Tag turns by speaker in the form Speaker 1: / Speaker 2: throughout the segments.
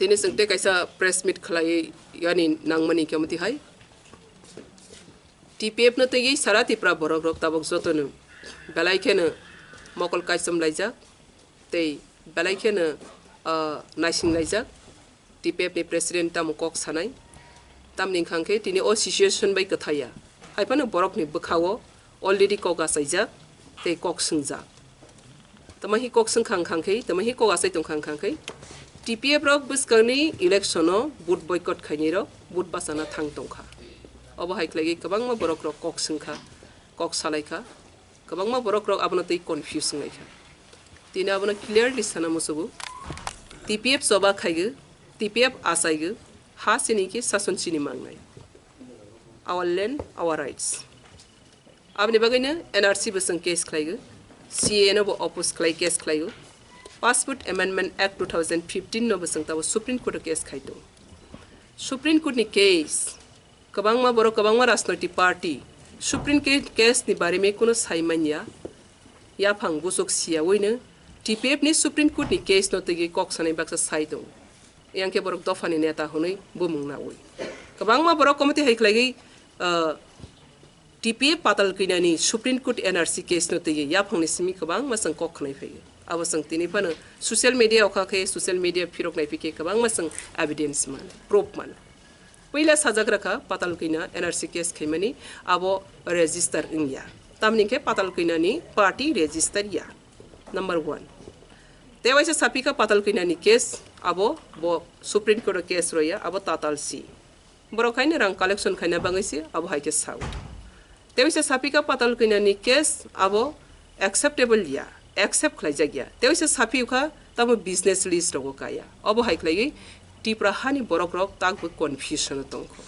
Speaker 1: Tini sengte kaisa press meet khalai yani nangmani kyamati hai TPF na tegi sarati pra borok rok tabok zotonu belai khena mokol kaisam laijak tei belai khena naising laijak TPF ni president tam kok sanai tam ningkhangke tini o situation bai kathaya haipano borok ni bukhawo already koga saijak tei kok sungjak tamahi kok sungkhang khangke tamahi koga sai tong khangke TPF rok buskani electiono vote boycott khaini rok vote basana thang tongkha obo haiklagi kabangma borok rok kok sungkha kok salaikha kabangma borok rok abona tei confuse ngaikha tina abona clearly sana musubu TPF soba khaigu TPF asaigu ha sini ki sason sini mangnai our land our rights abni bagaina NRC besang case khlaigu CA no bo oppose khlai case khlaigu Passport Amendment Act 2015 no besang tawo Supreme Court case khaito Supreme Court ni case kabangma boro kabangma rajnaitik party Supreme Court case ni bare me kuno saimanya ya phang busok sia woina TPF ni Supreme Court ni case no tegi kok sanai baksa saito yang ke borok dofani neta hunoi bumungna oi kabangma borok committee haiklagi TPF patal kinani Supreme Court NRC case no tegi ya phang ni simi kabang masang kok khnai phai awasang tini pana social media okake social media phirok nai pike kabang masang evidence man proof man पहिला साजक रखा पाताल किना NRC case खैमनी abo register इंया तामनी के पाताल किना नि party register या number 1 तेवाइसे सापी का पाताल किना नि case abo bo supreme court case रोया abo ताताल सी बरो खाइने रंग कलेक्शन खाइना बांगैसे abo हाइके साउ तेवाइसे सापी का पाताल किना नि केस abo acceptable या accept खलाई जग्या तेवाइसे सापी का तब बिजनेस लिस्ट रगो काया abo हाइक्लाई Tipra hani borok rok tak bu confusion tongko.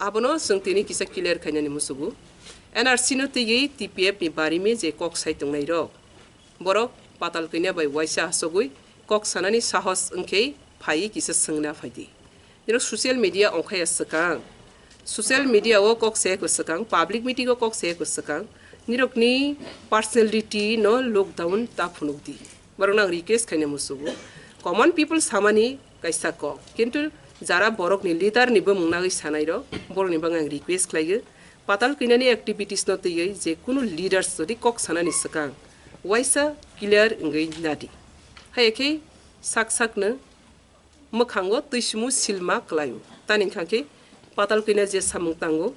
Speaker 1: Abono sungtini kisa clear kanyani musubu. NRC no tegi TPF ni bari me je kok sai tong nai rok. Borok patal kinya bai waisa sogui kok sanani sahos engke phai kisa sungna phaidi. Niro social media ongkhaya sakang. Social media o kok se ko sakang public meeting o kok se ko sakang. Nirok ni personality no lockdown ta phunuk di. Barona request kanya musubu. Common people samani kaisa ko kintu jara borok ni leader ni bumungna sanai ro borok ni bang request khlaigu patal kinani activities no tei je kuno leaders jodi kok sanani sakang waisa clear ngai nadi haike sak na mukhango tuismu silma klayu tanin khake patal kina je samung tango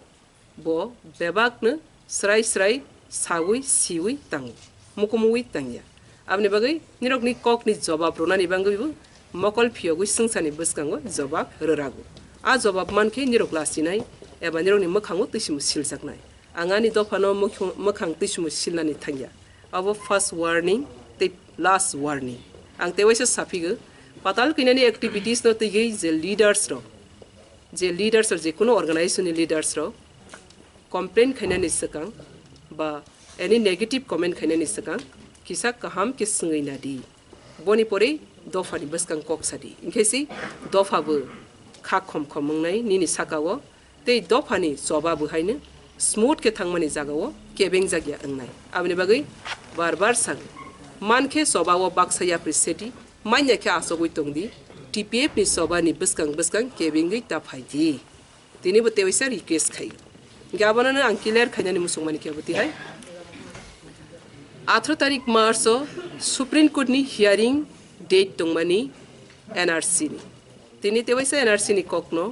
Speaker 1: bo bebak na srai sawi siwi tang mukumui tangya abni bagai nirok ni kok ni jawab rona ni bangu mokol phiyogu sungsani buskango jawab raragu a jawab manke nirok lasinai eba nirok ni mokhango tusimu siljaknai angani dofano mokhang tusimu silnani thangya abo first warning te last warning ang tewaisa safigu patal kinani activities no tegi je leaders ro je kuno organization ni leaders ro complaint khainani sakang ba any negative comment khainani sakang kisa kaham ke sungai nadi boni pore dofa ni baskang kok sadi inkesi dofa bu kha khom mungnai nini sakawo te dofa ni soba bu haine smooth ke thangmani jagawo kebeng jagya angnai abni bagai bar sang manke soba wo baksa ya preseti manya ke asogui tongdi TPF ni soba ni baskang kebeng gi ta phaidi tini bu tewisa request khai gabana na ankiler khanyani musungmani ke buti hai 18 तारिख मार्च supreme court नि hearing date तंगमानी NRC नि तिनी तेवैसा NRC नि कोकनो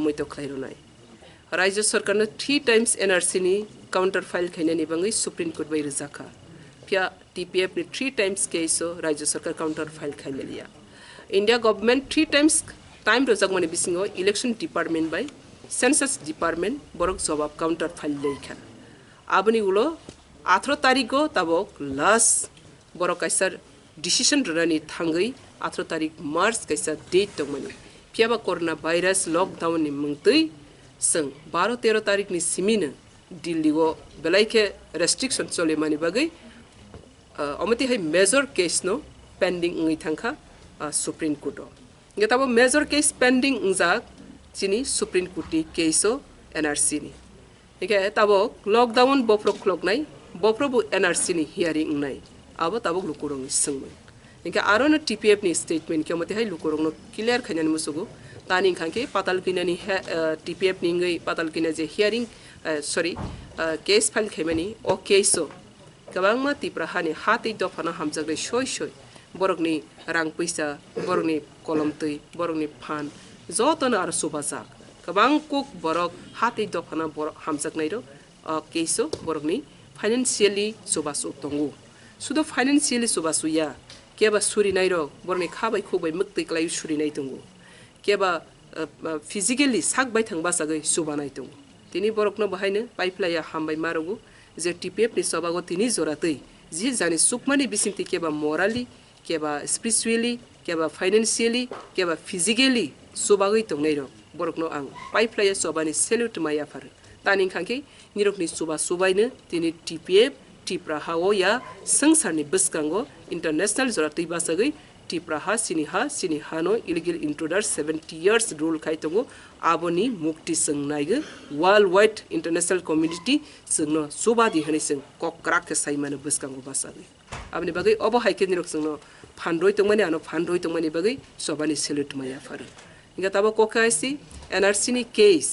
Speaker 1: मुइतो खलाइरो नाय राज्य सरकार न 3 times NRC नि काउंटर फाइल खैनानि बांगै सुप्रीम कोर्ट बै रजाखा फिया TPF नि 3 टाइम्स केसो राज्य सरकार काउंटर फाइल खैमेलिया इंडिया गवर्नमेंट 3 टाइम्स टाइम रजागमानि बिसिङो election department by census department बरक जवाब काउंटर फाइल लेखा आबनि उलो 18 तारिखो tabok last borok kaisar decision rani thangai 18 तारिख मार्च kaisa date tongmani phiaba corona virus lockdown ni mungtui sung 12 13 तारिख ni simina Delhi go belaike restriction chole mani bagai amati hai major case no pending ngai thangkha supreme court nge tabo major case pending unjak chini supreme court ni case o NRC ni ike tabo lockdown boprok klok nai boprobu NRC ni hearing nai abo tabo lukurong sungmung इनके आरो न TPF नि statement के मते है लुकोरंग न clear खैनानि मुसुगु तानि खांके पाताल किनानि TPF निंगै पाताल किना जे हियरिंग सॉरी केस फाइल खैमानि ओ केसो गोबांमा तिप्राहानि हातै दफाना हामजागै सय बरकनि रां पैसा बरकनि कलम तै बरकनि फान जतन आरो सुबाजा गोबां कुक बरक हातै दफाना बरक हामजागनायरो केसो बरकनि फाइनेंशियली सुबासु तंगु सुदो फाइनेंशियली सुबासुया केबा सुरिनायरो बरकनि खाबाय खुबाय मक्तै क्लाय सुरिनाय दंगु केबा फिजिकली सागबाय थांबासागै सुबानाय दंगु तिनि बरकनो बाहायनो पाइपलाया हामबाय मारगु जे TPF नि सबागो तिनि जरातै जि जानि सुकमानि बिसिंति केबा मोराली केबा स्पिरिचुअली केबा फाइनेंशियली केबा फिजिकली सुबागै तंनायरो बरकनो आं पाइपलाया सबानि सेल्यूट माया फार तानि खांके निरकनि सुबा सुबायनो तिनि TPF टिप्राहाओ या संसारनि बस्कांगो इंटरनेशनल जरातै बासागै टिप्राहा सिनिहानो इलीगल इंट्रूडर 70 years रूल खाइतंगो आबोनी मुक्ति संनायगो वर्ल्ड वाइड इंटरनेशनल कम्युनिटी संनो सुबादि हनै जों कक्राक साइमानो बस्कांगो बासागै आबनि बागै अबो हाइके निरक जोंनो फानदय तंमानि आनो फानदय तंमानि बागै सबानि सेल्यूट माया फार इंगा ताबो कोकायसि NRC नि केस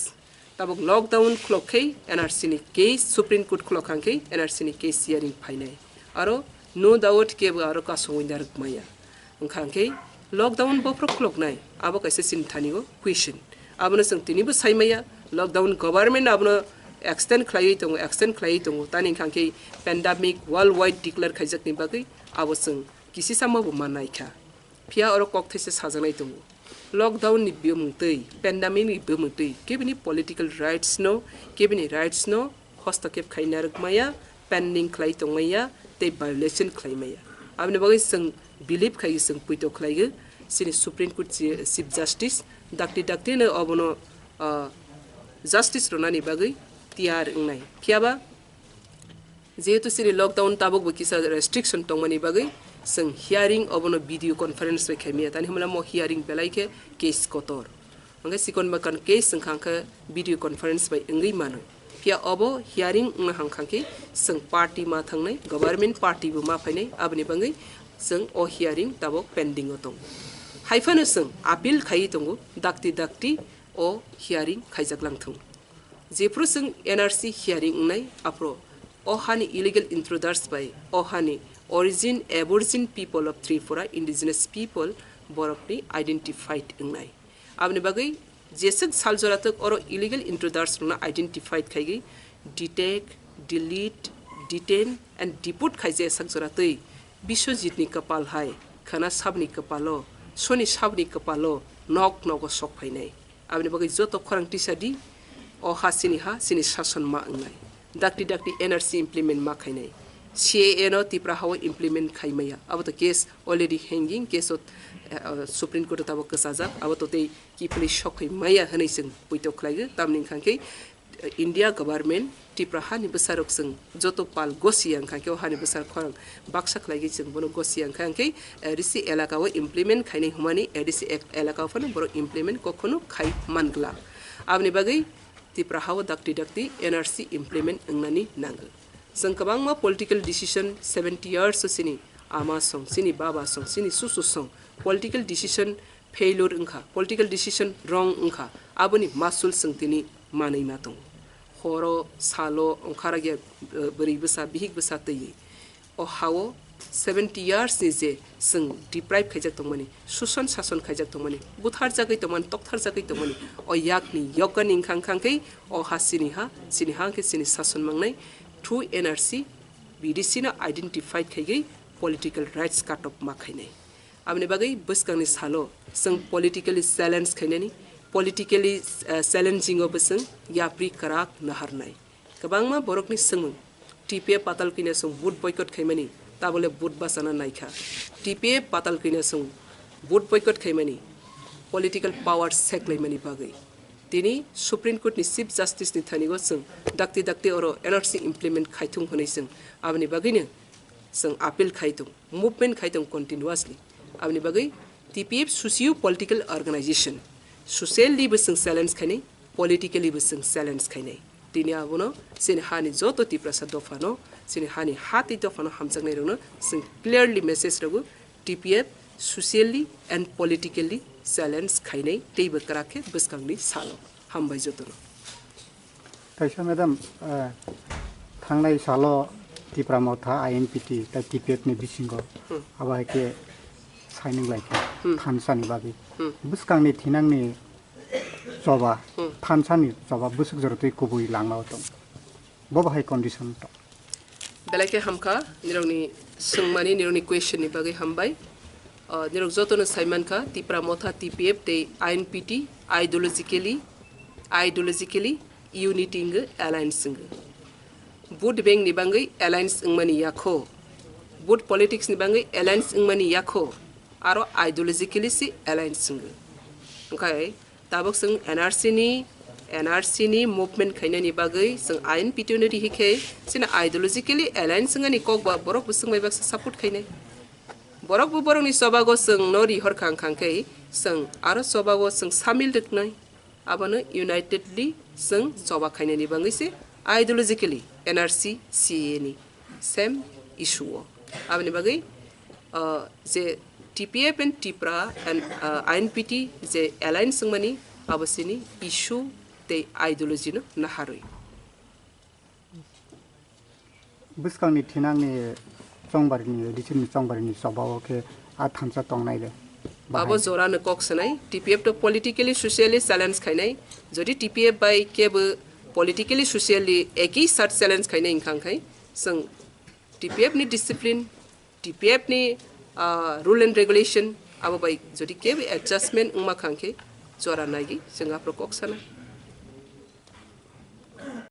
Speaker 1: ताबो लॉकडाउन क्लॉकै NRC नि केस सुप्रीम कोर्ट क्लॉकांकै NRC नि केस हियरिंग फाइनाय आरो नो डाउट केबो आरो कासोंदार माया ओंखांकै लॉकडाउन बफ्र क्लॉकनाय आबो कैसे सिनथानिगो क्वेश्चन आबनो जों तिनिबो साइमाया लॉकडाउन गवर्नमेंट आबनो एक्सटेंड खालायै दङ तानि खांकै पेंडेमिक वर्ल्ड वाइड डिक्लेयर खाइजाकनि बागै आबो जों किसी सामाबो मानायखा फिया आरो ककथैसे साजानाय दङ लॉकडाउन नि बिमुंतै पेंडेमिक नि बिमुंतै केबिनि पॉलिटिकल राइट्स नो केबिनि राइट्स नो हस्तक्षेप खाइनारक माया पेंडिंग खाइ दंमाया ते वायलेशन खाइमाया आबनि बागै जों बिलीव खाइ जों पुइतो खाइगो सिनि सुप्रीम कोर्ट चीफ जस्टिस डाक्टी न अबनो जस्टिस रोनानि बागै तियार उंनाय फियाबा जेहेतु सिनि लॉकडाउन ताबक बकिसा रेस्ट्रिक्शन तंमानि बागै जों हियरिंग अबनो वीडियो कॉन्फ्रेंस पे खेमिया तानि हमला मो हियरिंग बेलाइके केस कोतर अंगे सिकोन मकन केस संखांखा वीडियो कॉन्फ्रेंस पे इंगै मानो फिया अबो हियरिंग न हांखांके जों पार्टी मा थांनाय गवर्नमेंट पार्टी बो मा फाइनाय आबनि बागै जों ओ हियरिंग ताबक पेंडिंग दं हाइफानो जों आपिल खाइ दंगो डाक्टी ओ हियरिंग खाइजाकलांथों जेफ्रो जों NRC हियरिंग उंनाय आप्रो ओहानि इलीगल इंट्रूडर्स बाय ओहानि origin aborigine people of Tripura indigenous people borokni identified उंनाय आबनि बागै जेसक सालजरातक और illegal intruders ना identified खाइगै detect delete detain and deport खाइजे sakjoratै बिश्वजितनि कपाल हाय खाना साबनि कपालो सोनि साबनि कपालो नक नगो सक फाइनाय आबनि बागै जतो खरांथि सादि ओ सिनि शासन मा उंनाय डाक्टी NRC इम्प्लिमेंट मा खाइनाय CAA no tiprahawa implement khaimaya abato case already hanging case supreme court tabo kasaja abato te ki police shock maya hanai sing poito khlaigu tamning khangke India government tipraha ni besarok sing joto pal gosiang khangke hani besar khorang baksa khlaigi sing bono gosiang khangke RC elaka wa implement khainai humani RC elaka fa boro implement kokhono khai mangla abni bagai tiprahawa dakti NRC implement ngnani nangal संकबांगमा political decision 70 years सिनी आमा सं सिनी बाबा सं सिनी सुसु सं political decision failure उंखा political decision wrong उंखा आबनि मासुल संतिनि मानै मातों हरो सालो ओंखारागे बरि बसा बिहिक बसा तयै ओ हावो 70 years नि जे जों deprive खाइजाक तंमानि सुसन शासन खाइजाक तंमानि बुथार जागै तंमान तक्थार जागै तंमानि ओ याकनि यकनि खांखांकै ओ हासिनि के सिनि शासन मंगनाय through NRC BDC na identified खाइगै political rights cut off मा खाइनाय आबनि बागै बस्कांनि सालो जों politically challenge खाइनानि politically challenging अब जों याप्रि कराक नहारनाय गोबांमा बरकनि सोंमों TPF पाताल किने जों बुट बयकट खाइमानि ताबले बुट बासाना नायखा TPF पाताल किने जों बुट बयकट खाइमानि political power सेक्लाइमानि बागै दिनी सुप्रीम कोर्ट नि चीफ जस्टिस नि थानिगो जों डाक्टी और NRC इम्प्लिमेंट खाइथुं होनै जों आबनि बागैनो जों आपिल खाइथुं मुभमेंट खाइथुं कन्टिन्युअसली आबनि बागै TPF socio political organisation socially बो जों चैलेंज खाइनाय पॉलिटिकली बो जों चैलेंज खाइनाय दिनी आबनो सिनि हानि जतो तिप्रासा दफानो सिनि हानि हाति दफानो हामजागनाय रनो जों क्लियरली मेसेज रगु TPF socially and politically challenge खाइने तेब कराके बस कंगनी सालो हम भाई जो तो
Speaker 2: तैसा मैडम थांगनाय सालो तिप्रा मोथा INPT ता TPF ने बिसिंगो अब है के साइनिंग लाइक थानसानी बागी बस कंगनी थिनांगनी जबा थानसानी जबा बस जरूरत को बुई लांगमा होतो बब हाई कंडीशन तो
Speaker 1: बेलाके हमका निरौनी संगमानी निरौनी क्वेश्चन नि बागे हम भाई निरौ जोतोनो साइमन का तिप्रा मोथा TPF ते INPT ideologically uniting alliance boot beng ni bangai alliance ngmani yakho boot politics ni bangai alliance ngmani yakho aro ideologically si alliance okay tabok sing NRC ni movement khaina ni bagai sing INPT ni rihike sina ideologically alliance ngani kok ba borok busung mai bak support khaina borok bu borok ni sobago sing nori hor khang khang kai sing aro sobago sing samil diknai abano unitedly sing soba khaina ni bangai se ideologically NRC CA ni same issue abani bagai je TPF and TPRA and INPT je alliance ngmani abasini issue te ideology no naharoi
Speaker 2: buskangi thinangni chongbarini dichini chongbarini sabawo ke a thamsa tongnai le
Speaker 1: babo zora ne koksanai TPF to politically socially challenge khainai jodi TPF by keb politically socially eki sat challenge khainai ingkhang khai sang TPF ni discipline TPF ni rule and regulation abo by jodi keb adjustment ungma khangke zora nagi singa pro koksana